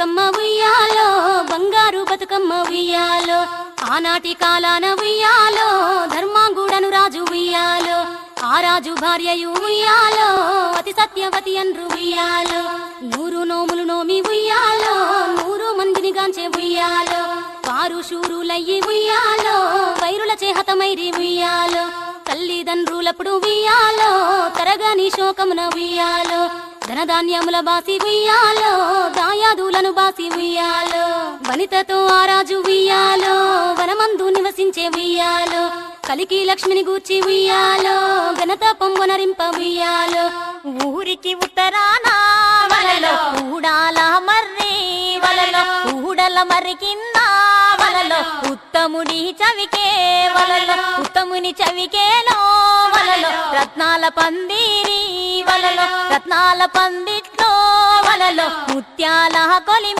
కమ్మ ఉయ్యాలో బంగారు బతుకమ్మ ఉయ్యాలో ఆనాటి కాలాన ఉయ్యాలో ధర్మాంగుడను రాజు ఉయ్యాలో ఆ రాజు భార్యయు ఉయ్యాలో అతి సత్యవతి అన్రు ఉయ్యాలో 100 నోములు నోమి ఉయ్యాలో 100 మందిని గాంచే ఉయ్యాలో వారు శూరులయ్యి ఉయ్యాలో వైరుల చేహతమైరి ఉయ్యాలో తల్లిదండ్రులప్పుడు ఉయ్యాలో తరగని శోకమున ఉయ్యాలో ధనధాన్యముల బాసి ఉయ్యాలో దాయాదులను బాసి ఉయ్యాలో వనితతో ఆ రాజు ఉయ్యాలో వనమందు నివసించే ఉయ్యాలో కలికి లక్ష్మిని గూర్చి ఉయ్యాలో ఘనత పొంగునరింప ఉయ్యాలో ఊరికి ఉత్తరాన వలలో ఊడాల మర్రి వలలో ఊడల మర్రి కింద వలలో ఉత్తముడి చవికే వలలో ఉత్తముని చవికేలో వలలో రత్నాల పందిరి వలలో రత్నాల పందిట్లో వలలో ముత్యాల కొలి